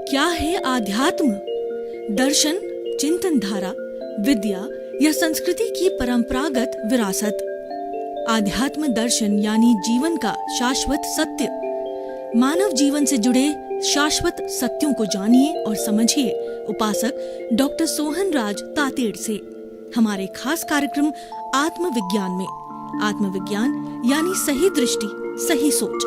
क्या है आध्यात्म? दर्शन, चिंतन धारा, विद्या या संस्कृति की परंपरागत विरासत। आध्यात्म दर्शन यानी जीवन का शाश्वत सत्य। मानव जीवन से जुड़े शाश्वत सत्यों को जानिए और समझिए उपासक डॉक्टर सोहन राज तातेड़ से हमारे खास कार्यक्रम आत्मविज्ञान में। आत्मविज्ञान यानी सही दृष्टि, सही सोच।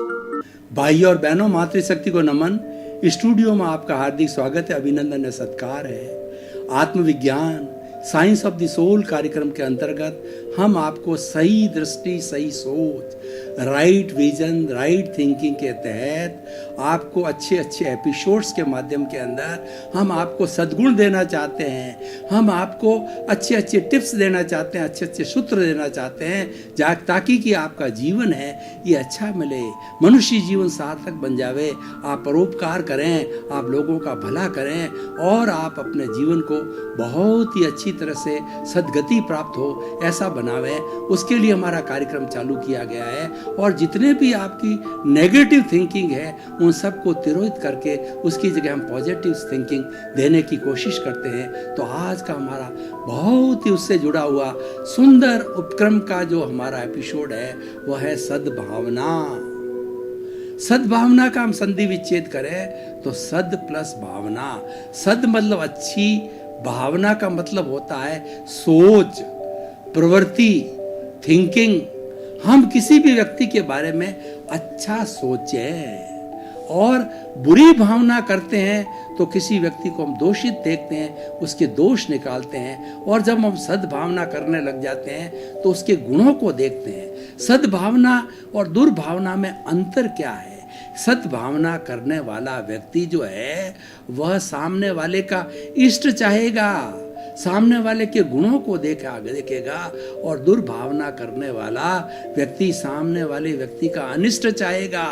भाइयों और बहनों, मातृशक्ति को नमन। स्टूडियो में आपका हार्दिक स्वागत है, अभिनंदन है, सत्कार है। आत्मविज्ञान साइंस ऑफ द सोल कार्यक्रम के अंतर्गत हम आपको सही दृष्टि, सही सोच, राइट विजन, राइट थिंकिंग के तहत आपको अच्छे अच्छे एपिसोड्स के माध्यम के अंदर हम आपको सद्गुण देना चाहते हैं। हम आपको अच्छे अच्छे टिप्स देना चाहते हैं, अच्छे अच्छे सूत्र देना चाहते हैं, ताकि कि आपका जीवन है ये अच्छा मिले, मनुष्य जीवन सार्थक बन जावे। आप परोपकार करें, आप लोगों का भला करें और आप अपने जीवन को बहुत ही अच्छी तरह से सद्गति प्राप्त हो, ऐसा बनावे। उसके लिए हमारा कार्यक्रम चालू किया गया है और जितने भी आपकी नेगेटिव थिंकिंग है उन सबको तिरोहित करके उसकी जगह हम पॉजिटिव थिंकिंग देने की कोशिश करते हैं। तो आज का हमारा बहुत ही उससे जुड़ा हुआ सुंदर उपक्रम का जो हमारा एपिसोड है वह है सद्भावना। सद्भावना का हम संधि विच्छेद करें तो सद प्लस भावना। सद मतलब अच्छी, भावना का मतलब होता है सोच, प्रवृत्ति, थिंकिंग। हम किसी भी व्यक्ति के बारे में अच्छा सोचें और बुरी भावना करते हैं तो किसी व्यक्ति को हम दोषित देखते हैं, उसके दोष निकालते हैं। और जब हम सद्भावना करने लग जाते हैं तो उसके गुणों को देखते हैं। सद्भावना और दुर्भावना में अंतर क्या है? सद्भावना करने वाला व्यक्ति जो है वह सामने वाले का इष्ट चाहेगा, सामने वाले के गुणों को देखेगा। और दुर्भावना करने वाला व्यक्ति सामने वाले व्यक्ति का अनिष्ट चाहेगा,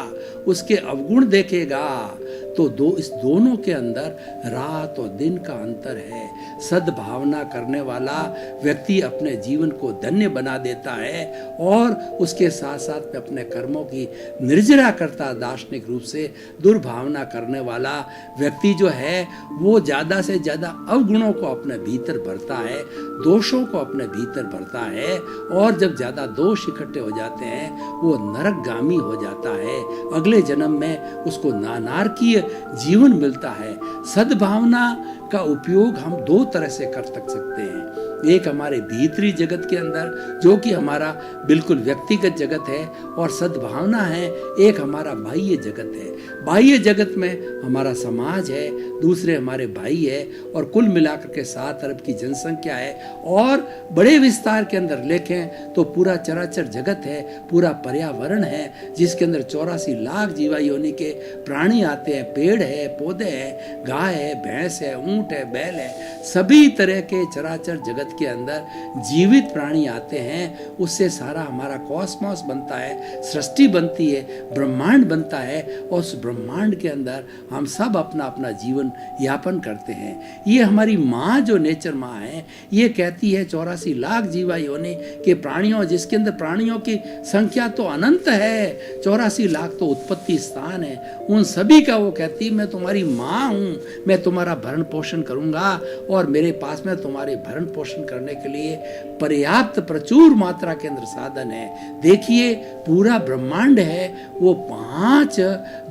उसके अवगुण देखेगा। तो इस दोनों के अंदर रात और दिन का अंतर है। सद्भावना करने वाला व्यक्ति अपने जीवन को धन्य बना देता है और उसके साथ साथ में अपने कर्मों की निर्जरा करता है दार्शनिक रूप से। दुर्भावना करने वाला व्यक्ति जो है वो ज़्यादा से ज़्यादा अवगुणों को अपने भीतर भरता है, दोषों को अपने भीतर भरता है और जब ज़्यादा दोष इकट्ठे हो जाते हैं वो नरकगामी हो जाता है। अगले जन्म में उसको नारकीय जीवन मिलता है। सद्भावना का उपयोग हम दो तरह से कर सकते हैं। एक हमारे भीतरी जगत के अंदर जो कि हमारा बिल्कुल व्यक्तिगत जगत है और सद्भावना है एक हमारा बाह्य जगत है। बाह्य जगत में हमारा समाज है, दूसरे हमारे भाई है और कुल मिलाकर के 7 अरब की जनसंख्या है। और बड़े विस्तार के अंदर देखें तो पूरा चराचर जगत है, पूरा पर्यावरण है जिसके अंदर 84 लाख जीवा योनि के प्राणी आते हैं। पेड़ है, पौधे हैं, गाय है, भैंस है, ऊंट है, बैल है, सभी तरह के चराचर जगत के अंदर जीवित प्राणी आते हैं। उससे सारा हमारा कॉस्मॉस बनता है, सृष्टि बनती है, ब्रह्मांड बनता है और उस ब्रह्मांड के अंदर हम सब अपना अपना जीवन यापन करते हैं। ये हमारी माँ जो नेचर माँ है ये कहती है 84 लाख जीवा योनि के प्राणियों, जिसके अंदर प्राणियों की संख्या तो अनंत है, 84 लाख तो उत्पत्ति स्थान है। उन सभी का वो कहती है मैं तुम्हारी माँ हूँ, मैं तुम्हारा भरण पोषण करूँगा और मेरे पास में तुम्हारे भरण पोषण करने के लिए पर्याप्त प्रचुर मात्रा के अंदर साधन है। देखिए पूरा ब्रह्मांड है वो 5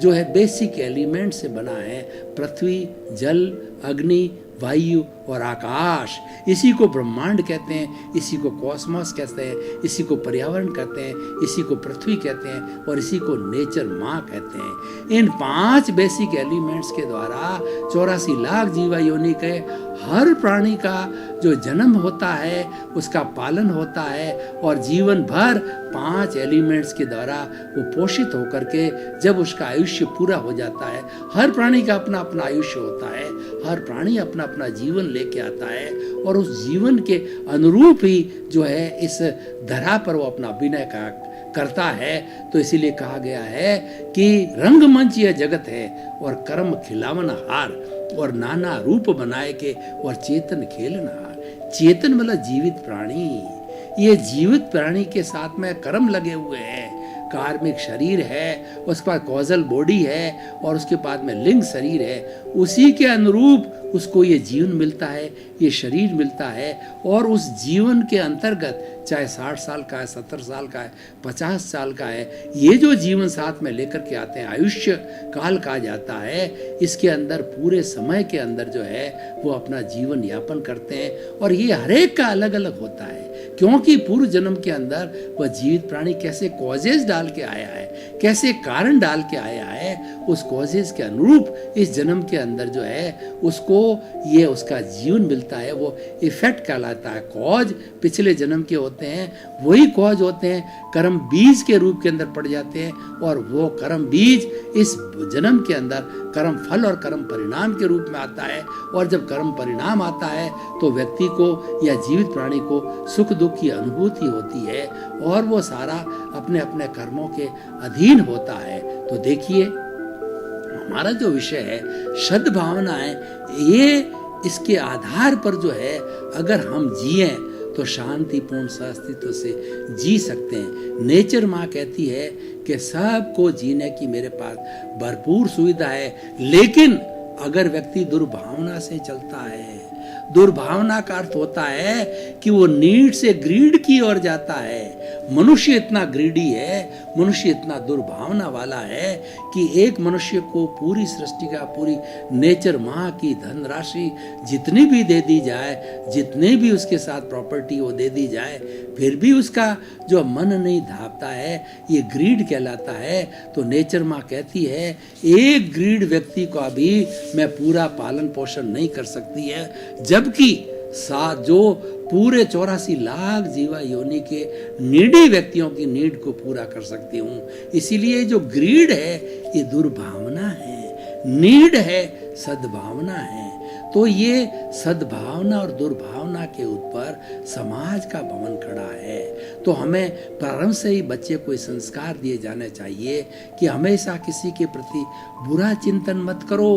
जो है बेसिक एलिमेंट से बना है। पृथ्वी, जल, अग्नि, वायु और आकाश। इसी को ब्रह्मांड कहते हैं, इसी को कॉस्मॉस कहते हैं, इसी को पर्यावरण कहते हैं, इसी को पृथ्वी कहते हैं और इसी को नेचर माँ कहते हैं। इन 5 बेसिक एलिमेंट्स के द्वारा 84 लाख जीवा योनि के हर प्राणी का जो जन्म होता है उसका पालन होता है और जीवन भर 5 एलिमेंट्स के द्वारा वो पोषित होकर के जब उसका आयुष्य पूरा हो जाता है, हर प्राणी का अपना अपना आयुष्य होता है, हर प्राणी अपना अपना जीवन लेके आता है और उस जीवन के अनुरूप ही जो है इस धरा पर वो अपना अभिनय करता है। तो इसीलिए कहा गया है कि रंगमंच यह जगत है और कर्म खिलावन हार और नाना रूप बनाए के और चेतन खेलन हार। चेतन मतलब जीवित प्राणी। ये जीवित प्राणी के साथ में कर्म लगे हुए हैं कार्मिक शरीर है, उसके बाद कॉजल बॉडी है और उसके बाद में लिंग शरीर है, उसी के अनुरूप उसको ये जीवन मिलता है, ये शरीर मिलता है। और उस जीवन के अंतर्गत चाहे 60 साल का है, 70 साल का है, 50 साल का है, ये जो जीवन साथ में लेकर के आते हैं, आयुष्य काल कहा जाता है, इसके अंदर पूरे समय के अंदर जो है वो अपना जीवन यापन करते हैं। और ये हर एक का अलग अलग होता है, क्योंकि पूर्व जन्म के अंदर वह जीवित प्राणी कैसे कॉजेज डाल के आया है, कैसे कारण डाल के आया है, उस कॉजेज के अनुरूप इस जन्म के अंदर जो है उसको ये उसका जीवन मिलता है। वो इफेक्ट कहलाता है। कॉज पिछले जन्म के होते हैं, वही कॉज होते हैं, कर्म बीज के रूप के अंदर पड़ जाते हैं, और वो कर्म बीज इस जन्म के अंदर कर्म फल और कर्म परिणाम के रूप में आता है। और जब कर्म परिणाम आता है तो व्यक्ति को या जीवित प्राणी को सुख दुख की अनुभूति होती है, और वो सारा अपने अपने कर्मों के अधीन होता है। तो देखिए, हमारा जो विषय है सद्भावना है, ये इसके आधार पर जो है अगर हम जिए तो शांतिपूर्ण अस्तित्व से जी सकते हैं। नेचर माँ कहती है कि सबको जीने की मेरे पास भरपूर सुविधा है, लेकिन अगर व्यक्ति दुर्भावना से चलता है, दुर्भावना का अर्थ होता है कि वो नीड से ग्रीड की ओर जाता है। मनुष्य इतना ग्रीडी है, मनुष्य इतना दुर्भावना वाला है कि एक मनुष्य को पूरी सृष्टि का, पूरी नेचर माँ की धनराशि जितनी भी दे दी जाए, जितने भी उसके साथ प्रॉपर्टी वो दे दी जाए, फिर भी उसका जो मन नहीं धापता है, ये ग्रीड कहलाता है। तो नेचर माँ कहती है एक ग्रीड व्यक्ति का भी मैं पूरा पालन पोषण नहीं कर सकती है, जबकि साथ जो पूरे 84 लाख जीवा योनि के नीडी व्यक्तियों की नीड को पूरा कर सकती हूँ। इसीलिए जो ग्रीड है ये दुर्भावना है, नीड है सद्भावना है। तो ये सद्भावना और दुर्भावना के ऊपर समाज का भवन खड़ा है। तो हमें प्रारंभ से ही बच्चे को संस्कार दिए जाने चाहिए कि हमेशा किसी के प्रति बुरा चिंतन मत करो,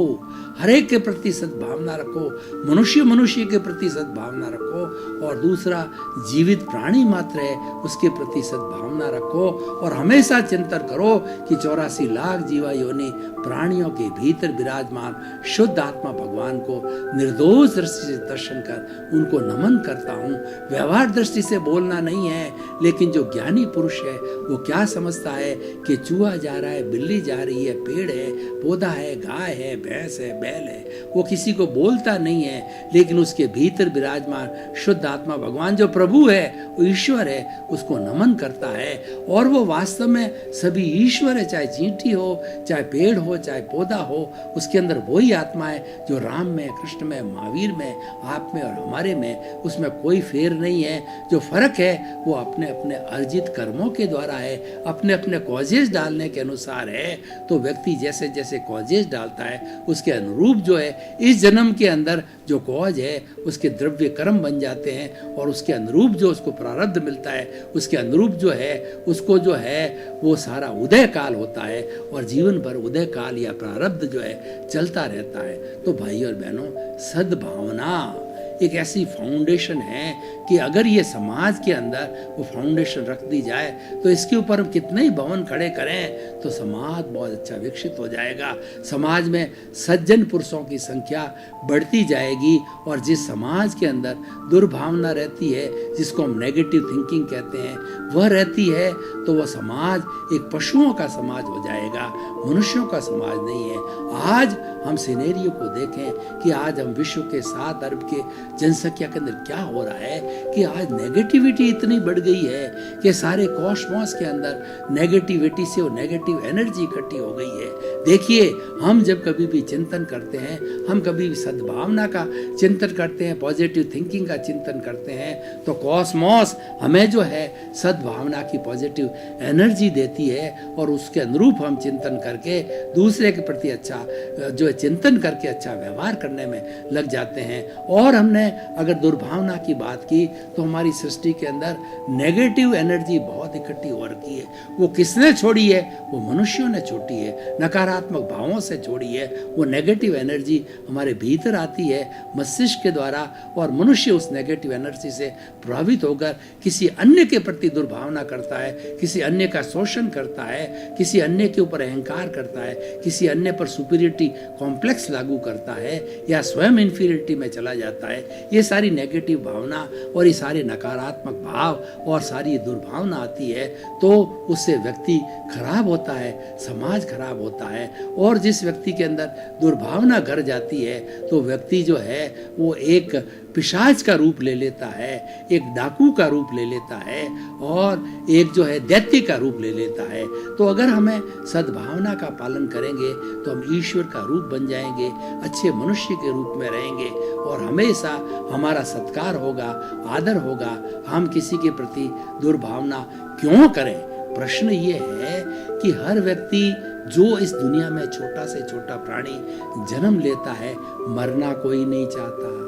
हर एक के प्रति सद्भावना रखो, मनुष्य मनुष्य के प्रति सद्भावना रखो, और दूसरा जीवित प्राणी मात्र है उसके प्रति सद्भावना रखो। और हमेशा चिंतन करो कि 84 लाख जीवा योनि प्राणियों के भीतर विराजमान शुद्ध आत्मा भगवान को निर्दोष दृष्टि से दर्शन कर उनको नमन करता हूँ। व्यवहार दृष्टि से बोलना नहीं है, लेकिन जो ज्ञानी पुरुष है वो क्या समझता है कि चूहा जा रहा है, बिल्ली जा रही है, पेड़ है, पौधा है, गाय है, भैंस है, बैल है, वो किसी को बोलता नहीं है, लेकिन उसके भीतर विराजमान शुद्ध आत्मा भगवान जो प्रभु है, वो ईश्वर है, उसको नमन करता है। और वो वास्तव में सभी ईश्वर है, चाहे चींटी हो, चाहे पेड़ हो, चाहे पौधा हो, उसके अंदर वही आत्मा है जो राम में, कृष्ण में, महावीर में, आप में और हमारे में, उसमें कोई फेर नहीं है। जो फर्क है वो अपने अपने अर्जित कर्मों के द्वारा है, अपने अपने कॉजेज डालने के अनुसार है। तो व्यक्ति जैसे जैसे कॉजेज डालता है उसके अनुरूप जो है इस जन्म के अंदर जो कॉज है उसके द्रव्य कर्म बन जाते हैं, और उसके अनुरूप जो उसको प्रारब्ध मिलता है उसके अनुरूप जो है उसको जो है वो सारा उदय काल होता है, और जीवन भर उदय काल या प्रारब्ध जो है चलता रहता है। तो भाई और बहनों, सद्भावना एक ऐसी फाउंडेशन है कि अगर ये समाज के अंदर वो फाउंडेशन रख दी जाए तो इसके ऊपर हम कितने ही भवन खड़े करें तो समाज बहुत अच्छा विकसित हो जाएगा। समाज में सज्जन पुरुषों की संख्या बढ़ती जाएगी, और जिस समाज के अंदर दुर्भावना रहती है, जिसको हम नेगेटिव थिंकिंग कहते हैं, वह रहती है, तो वह समाज एक पशुओं का समाज हो जाएगा, मनुष्यों का समाज नहीं है। आज हम सिनेरियो को देखें कि आज हम विश्व के 7 अरब के जनसंख्या के अंदर क्या हो रहा है कि आज नेगेटिविटी इतनी बढ़ गई है कि सारे कॉस्मॉस के अंदर नेगेटिविटी से वो नेगेटिव एनर्जी इकट्ठी हो गई है। देखिए, हम जब कभी भी चिंतन करते हैं, हम कभी भी सद्भावना का चिंतन करते हैं, पॉजिटिव थिंकिंग का चिंतन करते हैं, तो कॉस्मॉस हमें जो है सद्भावना की पॉजिटिव एनर्जी देती है, और उसके अनुरूप हम चिंतन करके दूसरे के प्रति अच्छा जो चिंतन करके अच्छा व्यवहार करने में लग जाते हैं। और हमने अगर दुर्भावना की बात की तो हमारी सृष्टि के अंदर नेगेटिव एनर्जी बहुत इकट्ठी हो रखी है। वो किसने छोड़ी है? वो मनुष्यों ने छोड़ी है। नकारात्मक भावों से से छोड़िए, वो नेगेटिव एनर्जी हमारे भीतर आती है मस्तिष्क के द्वारा, और मनुष्य उस नेगेटिव एनर्जी से प्रभावित होकर किसी अन्य के प्रति दुर्भावना करता है, किसी अन्य का शोषण करता है, किसी अन्य के ऊपर अहंकार करता है, किसी अन्य पर सुपीरियरिटी कॉम्प्लेक्स लागू करता है, या स्वयं इन्फीरियरिटी में चला जाता है। ये सारी नेगेटिव भावना और ये सारे नकारात्मक भाव और सारी दुर्भावना आती है, तो उससे व्यक्ति खराब होता है, समाज खराब होता है। और जिस व्यक्ति के अंदर दुर्भावना घर जाती है तो व्यक्ति जो है वो एक पिशाच का रूप ले लेता है, एक डाकू का रूप ले लेता है, और एक जो है दैत्य का रूप ले लेता है। तो अगर हमें सद्भावना का पालन करेंगे तो हम ईश्वर का रूप बन जाएंगे, अच्छे मनुष्य के रूप में रहेंगे, और हमेशा हमारा सत्कार होगा, आदर होगा। हम किसी के प्रति दुर्भावना क्यों करें? प्रश्न ये है कि हर व्यक्ति जो इस दुनिया में छोटा से छोटा प्राणी जन्म लेता है, मरना कोई नहीं चाहता।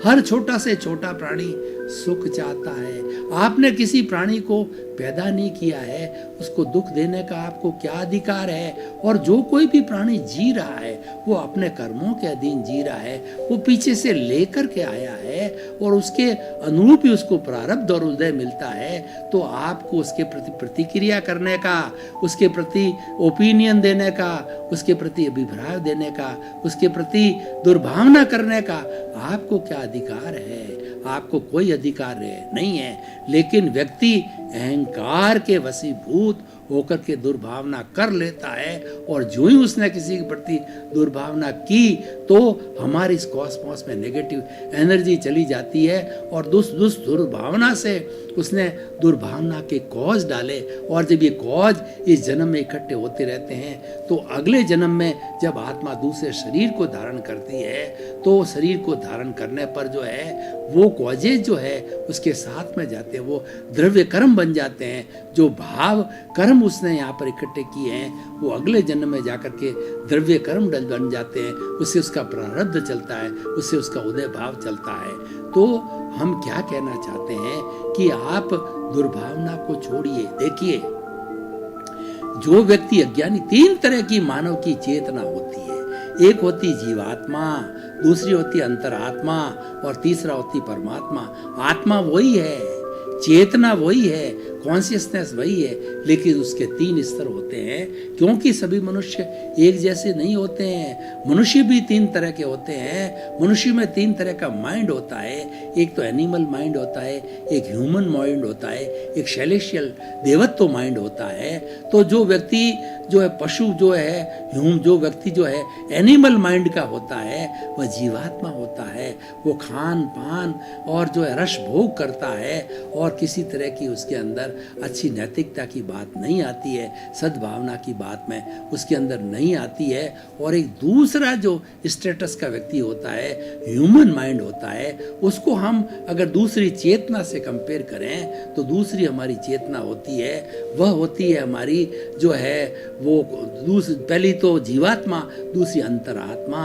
हर छोटा से छोटा प्राणी सुख चाहता है। आपने किसी प्राणी को पैदा नहीं किया है, उसको दुख देने का आपको क्या अधिकार है? और जो कोई भी प्राणी जी रहा है वो अपने कर्मों के अधीन जी रहा है, वो पीछे से लेकर के आया है, और उसके अनुरूप ही उसको प्रारब्ध और उदय मिलता है। तो आपको उसके प्रति प्रतिक्रिया करने का, उसके प्रति ओपिनियन देने का, उसके प्रति अभिप्राय देने का, उसके प्रति दुर्भावना करने का आपको क्या अधिकार है? आपको कोई अधिकार नहीं है। लेकिन व्यक्ति अहंकार के वशीभूत होकर के दुर्भावना कर लेता है, और जो ही उसने किसी के प्रति दुर्भावना की तो हमारी इस कॉस्मॉस में नेगेटिव एनर्जी चली जाती है, और दुर्भावना से उसने दुर्भावना के कॉज डाले, और जब ये कॉज इस जन्म में इकट्ठे होते रहते हैं तो अगले जन्म में जब आत्मा दूसरे शरीर को धारण करती है तो शरीर को धारण करने पर जो है वो कॉजेज जो है उसके साथ में जाते हैं, वो द्रव्य कर्म बन जाते हैं। जो भाव कर्म उसने यहाँ पर इकट्ठे किए हैं वो अगले जन्म में जाकर के द्रव्य कर्म बन जाते हैं, उससे उसका प्रारब्ध चलता है, उससे उसका उदय भाव चलता है। तो हम क्या कहना चाहते हैं कि आप दुर्भावना को छोड़िए। देखिए, जो व्यक्ति अज्ञानी, तीन तरह की मानव की चेतना होती है। एक होती जीवात्मा, दूसरी होती अंतरात्मा, और तीसरा होती परमात्मा। आत्मा वही है, चेतना वही है, कॉन्शियसनेस वही है, लेकिन उसके तीन स्तर होते हैं, क्योंकि सभी मनुष्य एक जैसे नहीं होते हैं। मनुष्य भी तीन तरह के होते हैं। मनुष्य में तीन तरह का माइंड होता है। एक तो एनिमल माइंड होता है, एक ह्यूमन माइंड होता है, एक सेलेशियल देवत्व माइंड होता है। तो जो व्यक्ति जो है पशु जो है जो व्यक्ति जो है एनिमल माइंड का होता है वह जीवात्मा होता है। वो खान पान और जो है रस भोग करता है, और किसी तरह की उसके अंदर अच्छी नैतिकता की बात नहीं आती है, सद्भावना की बात में उसके अंदर नहीं आती है। और एक दूसरा जो स्टेटस का व्यक्ति होता है, ह्यूमन माइंड होता है, उसको हम अगर दूसरी चेतना से कंपेयर करें तो दूसरी हमारी चेतना होती है, वह होती है हमारी जो है वो पहली तो जीवात्मा, दूसरी अंतरात्मा।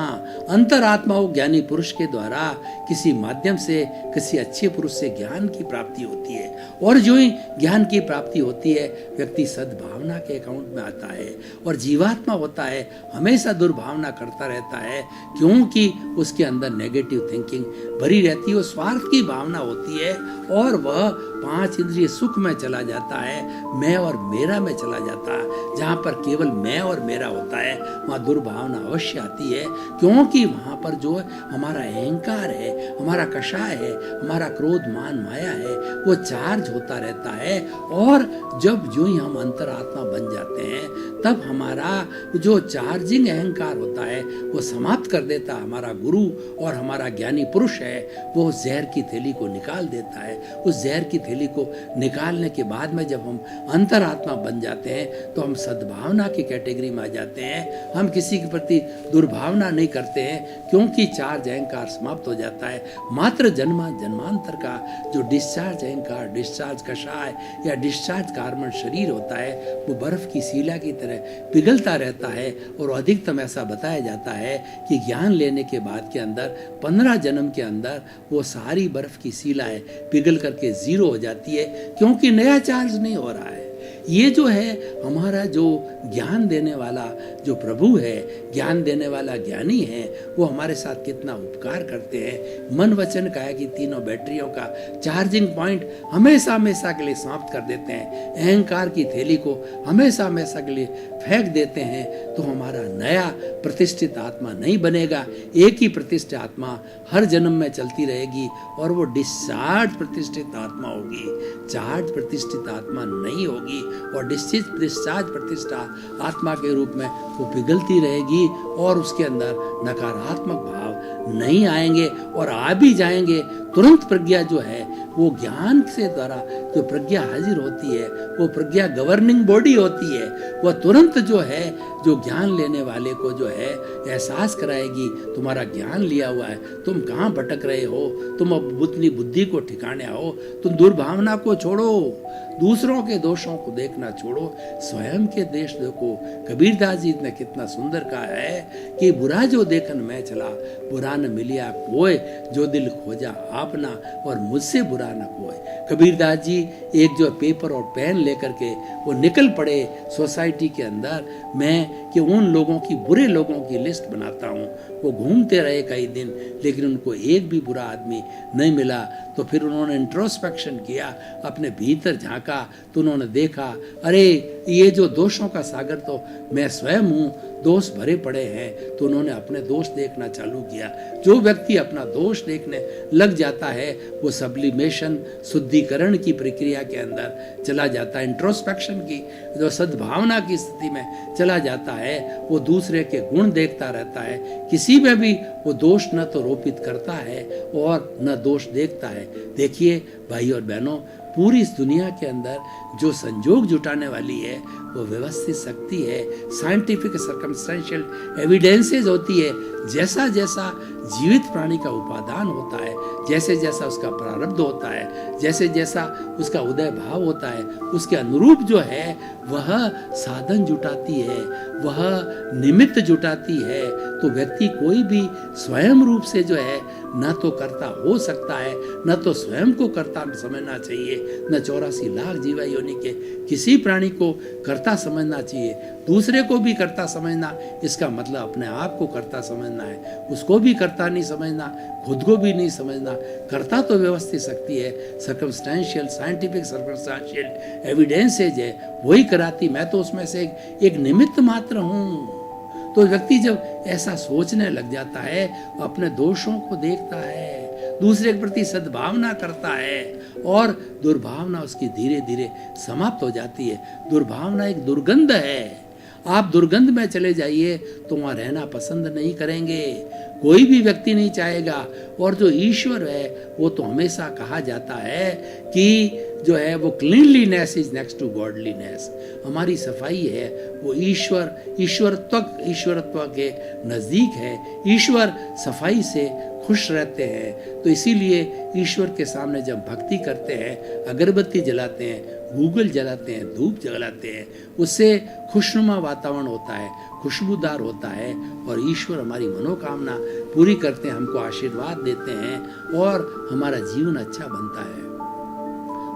अंतरात्मा वो ज्ञानी पुरुष के द्वारा किसी माध्यम से किसी अच्छे पुरुष से ज्ञान की प्राप्ति होती है, और जो ही ज्ञान की प्राप्ति होती है व्यक्ति सद्भावना के अकाउंट में आता है। और जीवात्मा होता है हमेशा दुर्भावना करता रहता है, क्योंकि उसके अंदर नेगेटिव थिंकिंग भरी रहती है, वो स्वार्थ की भावना होती है, और वह पांच इंद्रिय सुख में चला जाता है, मैं और मेरा में चला जाता है। जहाँ पर केवल मैं और मेरा होता है वहाँ दुर्भावना अवश्य आती है, क्योंकि वहाँ पर जो हमारा अहंकार है, हमारा कषाय है, हमारा क्रोध मान माया है, वो चार्ज होता रहता है। और जब जो ही हम अंतरात्मा बन जाते हैं तब हमारा जो चार्जिंग अहंकार होता है वो समाप्त कर देता है। हमारा गुरु और हमारा ज्ञानी पुरुष है वो जहर की थैली को निकाल देता है। उस जहर की थैली को निकालने के बाद में जब हम अंतरात्मा बन जाते हैं तो हम सद्भावना की कैटेगरी में आ जाते हैं। हम किसी के प्रति दुर्भावना नहीं करते हैं, क्योंकि चार्ज अहंकार समाप्त हो जाता है। मात्र जन्मांतर का जो डिस्चार्ज अहंकार, डिस्चार्ज कषाय या डिस्चार्ज कार्बन शरीर होता है वो बर्फ की शिला की तरह पिघलता रहता है। और अधिकतम ऐसा बताया जाता है कि ज्ञान लेने के बाद के अंदर 15 जन्म के अंदर वो सारी बर्फ की शिलाएं पिघल करके जीरो हो जाती है, क्योंकि नया चार्ज नहीं हो रहा है। ये जो है हमारा जो ज्ञान देने वाला जो प्रभु है, ज्ञान देने वाला ज्ञानी है, वो हमारे साथ कितना उपकार करते हैं। मन वचन काया की तीनों बैटरियों का चार्जिंग पॉइंट हमेशा हमेशा के लिए समाप्त कर देते हैं, अहंकार की थैली को हमेशा हमेशा के लिए फेंक देते हैं, तो हमारा नया प्रतिष्ठित आत्मा नहीं बनेगा। एक ही प्रतिष्ठित आत्मा हर जन्म में चलती रहेगी और वो डिस्चार्ज प्रतिष्ठित आत्मा होगी, चार्ज प्रतिष्ठित आत्मा नहीं होगी। और डिस्चार्ज प्रतिष्ठा आत्मा के रूप में वो पिघलती रहेगी और उसके अंदर नकारात्मक भाव नहीं आएंगे, और आ भी जाएंगे तुरंत प्रज्ञा जो है वो ज्ञान से द्वारा जो प्रज्ञा हाजिर होती है, वो प्रज्ञा गवर्निंग बॉडी होती है, वह तुरंत जो है जो ज्ञान लेने वाले को जो है एहसास कराएगी, तुम्हारा ज्ञान लिया हुआ है, तुम कहाँ भटक रहे हो, तुम अब अपनी बुद्धि को ठिकाने आओ, तुम दुर्भावना को छोड़ो, दूसरों के दोषों को देखना छोड़ो, स्वयं के देश देखो। कबीरदास जी ने कितना सुंदर कहा है कि बुरा जो देखन मैं चला, बुरा न मिलिया कोय, जो दिल खोजा आपना, और मुझसे बुरा न कोय। कबीरदास जी एक जो पेपर और पेन लेकर के वो निकल पड़े सोसाइटी के अंदर, मैं कि उन लोगों की, बुरे लोगों की लिस्ट बनाता हूँ। वो घूमते रहे कई दिन, लेकिन उनको एक भी बुरा आदमी नहीं मिला। तो फिर उन्होंने इंट्रोस्पेक्शन किया, अपने भीतर झांका, तो उन्होंने देखा, अरे ये जो दोषों का सागर तो मैं स्वयं हूँ, दोष भरे पड़े हैं। तो उन्होंने अपने दोष देखना चालू किया। जो व्यक्ति अपना दोष देखने लग जाता है वो सब्लिमेशन, शुद्धिकरण की प्रक्रिया के अंदर चला जाता है, इंट्रोस्पेक्शन की जो सद्भावना की स्थिति में चला जाता है। वो दूसरे के गुण देखता रहता है, किसी में भी वो दोष न तो रोपित करता है और न दोष देखता है। देखिए भाई और बहनों, पूरी इस दुनिया के अंदर जो संजोग जुटाने वाली है वो व्यवस्थित शक्ति है, साइंटिफिक सर्कमस्टेंशियल एविडेंसेस होती है। जैसा जैसा जीवित प्राणी का उपादान होता है, जैसे जैसा उसका प्रारब्ध होता है, जैसे जैसा उसका उदय भाव होता है, उसके अनुरूप जो है वह साधन जुटाती है, वह निमित्त जुटाती है। तो व्यक्ति कोई भी स्वयं रूप से जो है न तो कर्ता हो सकता है, न तो स्वयं को कर्ता समझना चाहिए, न 84 लाख जीवा योनि के किसी प्राणी को कर्ता समझना चाहिए। दूसरे को भी कर्ता समझना, इसका मतलब अपने आप को कर्ता समझना है, उसको भी कर्ता नहीं समझना, खुद को भी नहीं समझना। कर्ता तो व्यवस्थित शक्ति है, सर्कमस्टेंशियल, साइंटिफिक सर्कमस्टेंशियल एविडेंसेज है, वही कराती, मैं तो उसमें से एक निमित्त मात्र हूँ। तो व्यक्ति जब ऐसा सोचने लग जाता है, अपने दोषों को देखता है, दूसरे के प्रति सद्भावना करता है, और दुर्भावना उसकी धीरे धीरे समाप्त हो जाती है। दुर्भावना एक दुर्गंध है, आप दुर्गंध में चले जाइए तो वहाँ रहना पसंद नहीं करेंगे, कोई भी व्यक्ति नहीं चाहेगा। और जो ईश्वर है वो तो हमेशा कहा जाता है कि जो है वो cleanliness is next to godliness, हमारी सफाई है वो ईश्वरत्व के नज़दीक है। ईश्वर सफाई से खुश रहते हैं, तो इसीलिए ईश्वर के सामने जब भक्ति करते हैं, अगरबत्ती जलाते हैं, गूगल जलाते हैं, धूप जलाते हैं, उससे खुशनुमा वातावरण होता है, खुशबूदार होता है, और ईश्वर हमारी मनोकामना पूरी करते हैं, हमको आशीर्वाद देते हैं और हमारा जीवन अच्छा बनता है।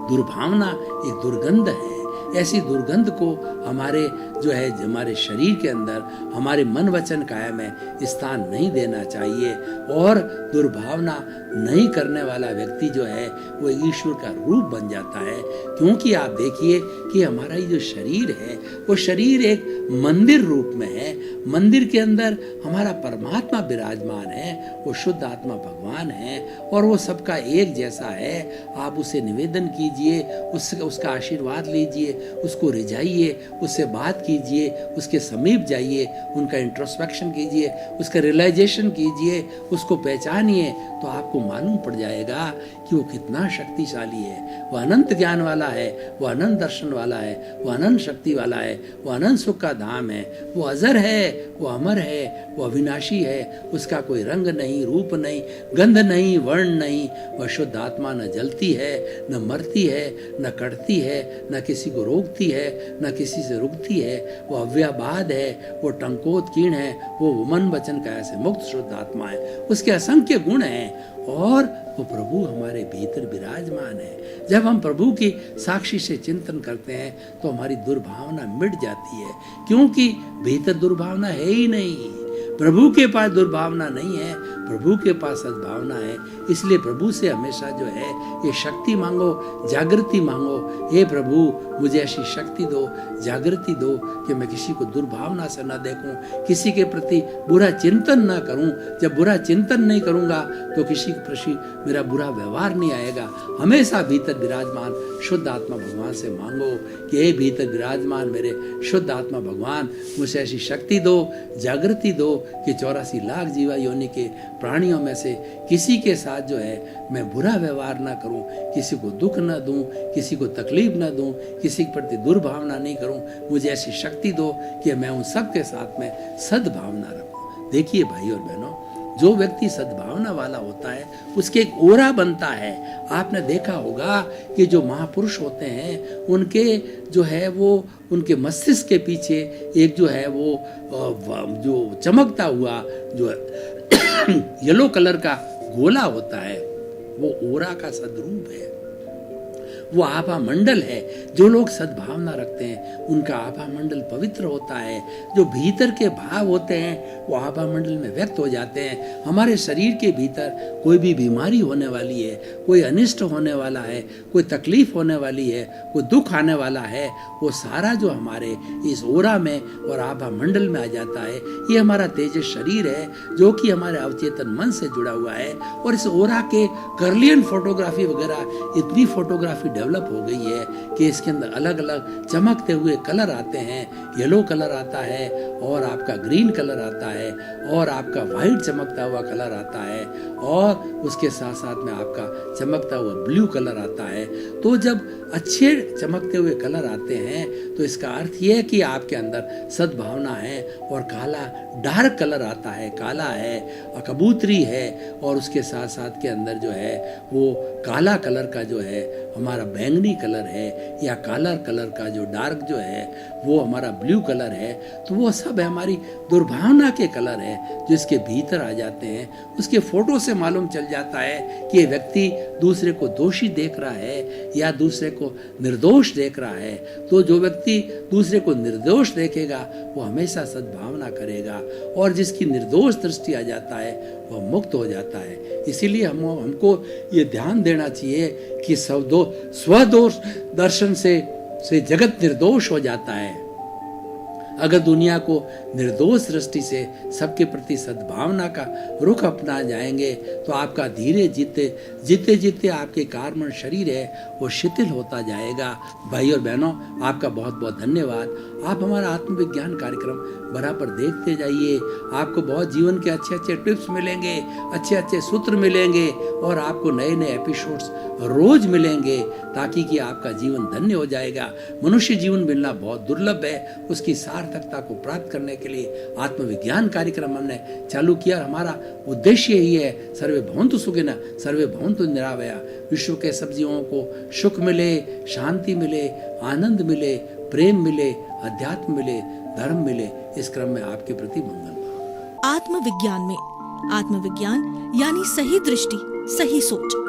दुर्भावना एक दुर्गंध है, ऐसी दुर्गंध को हमारे जो है हमारे शरीर के अंदर, हमारे मन वचन काया में स्थान नहीं देना चाहिए। और दुर्भावना नहीं करने वाला व्यक्ति जो है वो ईश्वर का रूप बन जाता है। क्योंकि आप देखिए कि हमारा ये जो शरीर है वो शरीर एक मंदिर रूप में है, मंदिर के अंदर हमारा परमात्मा विराजमान है, वो शुद्ध आत्मा भगवान है, और वो सबका एक जैसा है। आप उसे निवेदन कीजिए, उसका आशीर्वाद लीजिए, उसको रिझाइए, उससे बात कीजिए, उसके समीप जाइए, उनका इंट्रोस्पेक्शन कीजिए, उसका रियलाइजेशन कीजिए, उसको पहचानिए, तो आपको मालूम पड़ जाएगा कि वो कितना शक्तिशाली है। वो अनंत ज्ञान वाला है, वो अनंत दर्शन वाला है, वो अनंत शक्ति वाला है, वो अनंत सुख का धाम है, वो अजर है, वो अमर है, वो अविनाशी है, उसका कोई रंग नहीं, रूप नहीं, गंध नहीं, वर्ण नहीं। वह शुद्ध आत्मा न जलती है, न मरती है, न कटती है, न किसी को रोकती है, न किसी से रुकती है। वो अव्याबाद है, वो टंकोत कीण है, वो मन वचन काया से मुक्त शुद्ध आत्मा है। उसके असंख्य गुण हैं और वो प्रभु हमारे भीतर विराजमान है। जब हम प्रभु की साक्षी से चिंतन करते हैं तो हमारी दुर्भावना मिट जाती है, क्योंकि भीतर दुर्भावना है ही नहीं। प्रभु के पास दुर्भावना नहीं है, प्रभु के पास सद्भावना है। इसलिए प्रभु से हमेशा जो है ये शक्ति मांगो, जागृति मांगो। हे प्रभु मुझे ऐसी शक्ति दो, जागृति दो कि मैं किसी को दुर्भावना से न देखूं, किसी के प्रति बुरा चिंतन न करूं। जब बुरा चिंतन नहीं करूंगा तो किसी के प्रति मेरा बुरा व्यवहार नहीं आएगा। हमेशा भीतर विराजमान शुद्ध आत्मा भगवान से मांगो कि हे भीतर विराजमान मेरे शुद्ध आत्मा भगवान, मुझे ऐसी शक्ति दो, जागृति दो कि 84 लाख जीवा योनि के प्राणियों में से किसी के साथ जो है मैं बुरा व्यवहार ना करूं, किसी को दुख ना दूं, किसी को तकलीफ ना दूं, किसी के प्रति दुर्भावना नहीं करूं। मुझे ऐसी शक्ति दो कि मैं उन सब के साथ में सद्भावना रखूं। देखिए भाई और बहनों, जो व्यक्ति सद्भावना वाला होता है उसके एक ओरा बनता है। आपने देखा होगा कि जो महापुरुष होते हैं उनके जो है वो उनके मस्तिष्क के पीछे एक जो है वो जो चमकता हुआ जो येलो कलर का गोला होता है, वो ओरा का सद्रूप है, वो आभा मंडल है। जो लोग सद्भावना रखते हैं उनका आभा मंडल पवित्र होता है। जो भीतर के भाव होते हैं वो आभा मंडल में व्यक्त हो जाते हैं। हमारे शरीर के भीतर कोई भी बीमारी होने वाली है, कोई अनिष्ट होने वाला है, कोई तकलीफ होने वाली है, कोई दुख आने वाला है, वो सारा जो हमारे इस ओरा में और आभा मंडल में आ जाता है। ये हमारा तेजस शरीर है जो कि हमारे अवचेतन मन से जुड़ा हुआ है। और इस ओरा के कर्लियन फोटोग्राफी वगैरह इतनी फोटोग्राफी डेवलप हो गई है कि इसके अंदर अलग अलग चमकते हुए कलर आते हैं। येलो कलर आता है और आपका ग्रीन कलर आता है और आपका वाइट चमकता हुआ कलर आता है और उसके साथ साथ में आपका चमकता हुआ ब्लू कलर आता है। तो जब अच्छे चमकते हुए कलर आते हैं तो इसका अर्थ यह है कि आपके अंदर सद्भावना है। और काला डार्क कलर आता है, काला है, कबूतरी है, और उसके साथ साथ के अंदर जो है वो काला कलर का जो है हमारा बैंगनी कलर है, या काला कलर का जो डार्क जो है वो हमारा ब्लू कलर है। तो वो सब हमारी दुर्भावना के कलर है जो इसके भीतर आ जाते हैं। उसके फोटो से मालूम चल जाता है कि ये व्यक्ति दूसरे को दोषी देख रहा है या दूसरे को निर्दोष देख रहा है। तो जो व्यक्ति दूसरे को निर्दोष देखेगा वो हमेशा सद्भावना करेगा, और जिसकी निर्दोष दृष्टि आ जाता है वह मुक्त हो जाता है। इसीलिए हमको ये ध्यान देना चाहिए कि स्वदोष दर्शन से जगत निर्दोष हो जाता है। अगर दुनिया को निर्दोष दृष्टि से सबके प्रति सद्भावना का रुख अपना जाएंगे तो आपका धीरे जीते जीते आपके कार्बन शरीर है वो शिथिल होता जाएगा। भाई और बहनों, आपका बहुत बहुत धन्यवाद। आप हमारा आत्मविज्ञान कार्यक्रम बराबर देखते जाइए। आपको बहुत जीवन के अच्छे अच्छे टिप्स मिलेंगे, अच्छे अच्छे सूत्र मिलेंगे, और आपको नए नए एपिसोड्स रोज मिलेंगे, ताकि कि आपका जीवन धन्य हो जाएगा। मनुष्य जीवन मिलना बहुत दुर्लभ है। उसकी सार्थकता को प्राप्त करने के लिए आत्मविज्ञान कार्यक्रम हमने चालू किया। हमारा उद्देश्य ही है सर्वे भवन्तु सुखिनः सर्वे भवन्तु निरामया। विश्व के सब जीवों को सुख मिले, शांति मिले, आनंद मिले, प्रेम मिले, अध्यात्म मिले, धर्म मिले। इस क्रम में आपके प्रति मंगल भाव। आत्मविज्ञान में आत्मविज्ञान यानी सही दृष्टि, सही सोच।